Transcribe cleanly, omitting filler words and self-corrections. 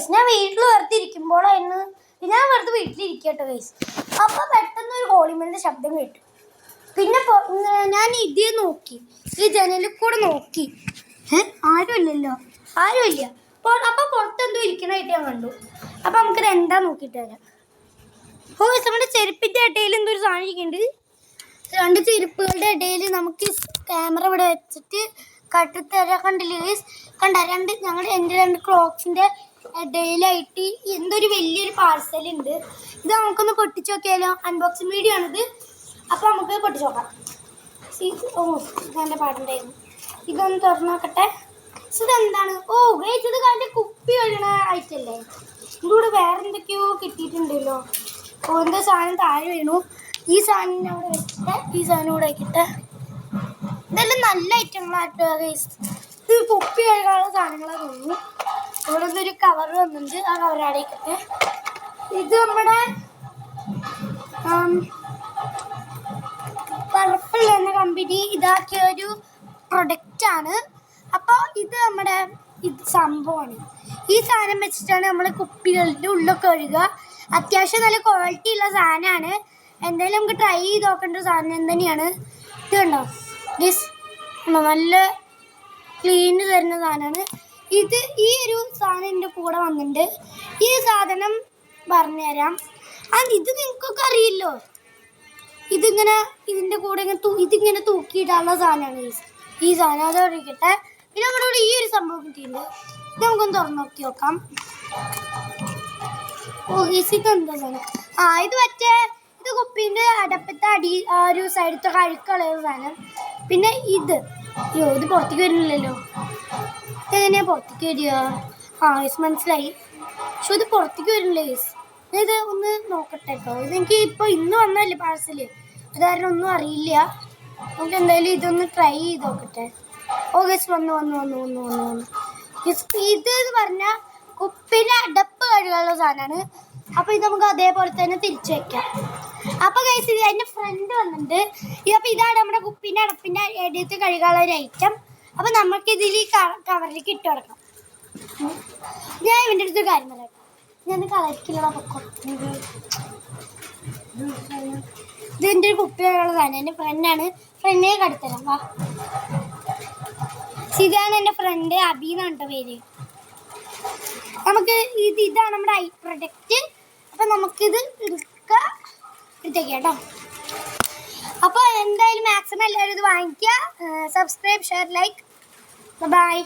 Guys ഞാൻ വീട്ടിൽ വെറുതെ ഇരിക്കുമ്പോഴായിരുന്നു ഞാൻ വെറുതെ വീട്ടിലിരിക്കട്ടോ ഗൈസ്. അപ്പോൾ പെട്ടെന്ന് ഒരു കോളിമലിൻ്റെ ശബ്ദം കേട്ടു. പിന്നെ ഞാൻ ഇതേ നോക്കി, ഈ ജനലിൽ കൂടെ നോക്കി. ആരുമില്ലല്ലോ, ആരുമില്ല. അപ്പോൾ പുറത്തെന്തോ ഇരിക്കണമായിട്ട് ഞാൻ കണ്ടു. അപ്പോൾ നമുക്കിത് എന്താ നോക്കിയിട്ട് വരാം. ഓ നമ്മുടെ ചെരുപ്പിൻ്റെ ഇടയിൽ എന്തോ ഒരു സാധനം ഇരിക്കുന്നുണ്ട്. രണ്ട് ചെരുപ്പുകളുടെ ഇടയിൽ നമുക്ക് ക്യാമറ ഇവിടെ വെച്ചിട്ട് കട്ടിത്തരാ കണ്ടില്ലേ ഗൈസ്? എൻ്റെ രണ്ട് ക്ലോക്സിൻ്റെ ഇടയിലായിട്ട് എന്തൊരു വലിയൊരു പാർസൽ ഉണ്ട്. ഇത് നമുക്കൊന്ന് പൊട്ടിച്ച് നോക്കിയാലോ? അൺബോക്സിങ് വീഡിയോ ആണിത്. അപ്പോൾ നമുക്ക് പൊട്ടിച്ച് നോക്കാം. ഓ ഇതെൻ്റെ പാടുണ്ടായിരുന്നു. ഇതൊന്ന് തുറന്നു നോക്കട്ടെ. ഇതെന്താണ്? ഓ ഗൈസ് ഇത് അതിൻ്റെ കുപ്പി കഴുകണ ആയിട്ടല്ലേ? ഇതിലൂടെ വേറെ എന്തൊക്കെയോ കിട്ടിയിട്ടുണ്ടല്ലോ. ഓ എന്താ സാധനം താഴെ വീണു. ഈ സാധനം അവിടെ വെച്ചിട്ട് ഈ സാധനം കൂടെ വയ്ക്കട്ടെ. ഇതെല്ലാം നല്ല ഐറ്റങ്ങളാട്ടോ ഗൈസ്. ഇത് കുപ്പി കഴുകാനുള്ള സാധനങ്ങളാണ് തോന്നുന്നു. ഇവിടെ നിന്നൊരു കവർ വന്നിട്ടുണ്ട്, ആ കവർ അവിടെ വയ്ക്കട്ടെ. ഇത് നമ്മുടെ പർപ്പിൾ എന്ന കമ്പനി ഇതാക്കിയ ഒരു പ്രൊഡക്റ്റാണ്. അപ്പോൾ ഇത് നമ്മുടെ സംഭവമാണ്. ഈ സാധനം വെച്ചിട്ടാണ് നമ്മൾ കുപ്പികളുടെ ഉള്ളൊക്കെ കഴുകുക. അത്യാവശ്യം നല്ല ക്വാളിറ്റി ഉള്ള സാധനമാണ്. എന്തായാലും നമുക്ക് ട്രൈ ചെയ്ത് നോക്കേണ്ട ഒരു സാധനം തന്നെയാണ്. ഇത് കണ്ടോ ഗൈസ്, നല്ല ക്ലീന് തരുന്ന സാധനമാണ് ഇത്. ഈ ഒരു സാധനം എൻ്റെ കൂടെ വന്നിട്ടുണ്ട്. ഈ സാധനം പറഞ്ഞുതരാം. ഇത് നിങ്ങൾക്കൊക്കെ അറിയില്ലോ. ഇതിൻ്റെ കൂടെ ഇതിങ്ങനെ തൂക്കിയിടാനുള്ള സാധനമാണ് ഗൈസ്. ഈ സാധനം അത് ഒഴിക്കട്ടെ. പിന്നെ നമ്മുടെ കൂടെ ഈ ഒരു സംഭവം കിട്ടിയിട്ടുണ്ട്. ഇത് നമുക്കൊന്ന് തുറന്നു നോക്കാം. ഓ ഗൈസ് ഇതെന്താ സാധനം? ഇത് ഇത് കുപ്പീൻ്റെ അടപ്പത്തെ ആ ഒരു സൈഡത്തെ കഴുക്കളയ സാധനം. പിന്നെ ഇത് ഇത് പുറത്തേക്ക് വരുന്നില്ലല്ലോ. ഇതെങ്ങനെയാണ് പുറത്തേക്ക് വരിക? ഗൈസ് മനസ്സിലായി. പക്ഷെ ഇത് പുറത്തേക്ക് വരുന്നില്ല ഗൈസ്. ഇത് ഒന്ന് നോക്കട്ടെ കേട്ടോ. ഇതെനിക്ക് ഇപ്പോൾ ഇന്ന് വന്നല്ലേ പാഴ്സല്, അത് കാരണം ഒന്നും അറിയില്ല. നമുക്ക് എന്തായാലും ഇതൊന്ന് ട്രൈ ചെയ്ത് നോക്കട്ടെ. ഓ ഗൈസ് വന്നു. ഇത് എന്ന് പറഞ്ഞാൽ കുപ്പിൻ്റെ അടപ്പ് കഴുകാനുള്ള സാധനമാണ്. അപ്പോൾ ഇത് നമുക്ക് അതേപോലെ തന്നെ തിരിച്ചു വയ്ക്കാം. അപ്പോൾ ഗൈസ് ഇത് എൻ്റെ ഫ്രണ്ട് വന്നിട്ടുണ്ട്. അപ്പോൾ ഇതാണ് നമ്മുടെ കുപ്പീൻ്റെ അടപ്പിൻ്റെ ഇടത്ത് കഴുകാനുള്ള ഒരു ഐറ്റം. അപ്പോൾ നമുക്കിതിൽ കവറിലേക്ക് ഇട്ട് കൊടുക്കാം. ഞാൻ ഇവൻ്റെ അടുത്തൊരു കാര്യം പറയാം. ഞാൻ കളരിക്കുള്ള പൊക്കോളൂ. ഇതെൻ്റെ ഒരു കുപ്പി കഴുകാനുള്ള സാധനം. എൻ്റെ ഫ്രണ്ടാണ്. ഫ്രണ്ടിനെ കടുത്തരാം വാ. ഇതാണ് എൻ്റെ ഫ്രണ്ട്, അബി എന്നാണ് കേട്ടോ പേര്. നമുക്ക് ഇതാണ് നമ്മുടെ ഐ പ്രൊഡക്റ്റ്. അപ്പം നമുക്കിത് എടുത്തേക്കാം കേട്ടോ. അപ്പോൾ എന്തായാലും മാക്സിമം എല്ലാവരും ഇത് വാങ്ങിക്കുക. Subscribe, share, like. ബൈ.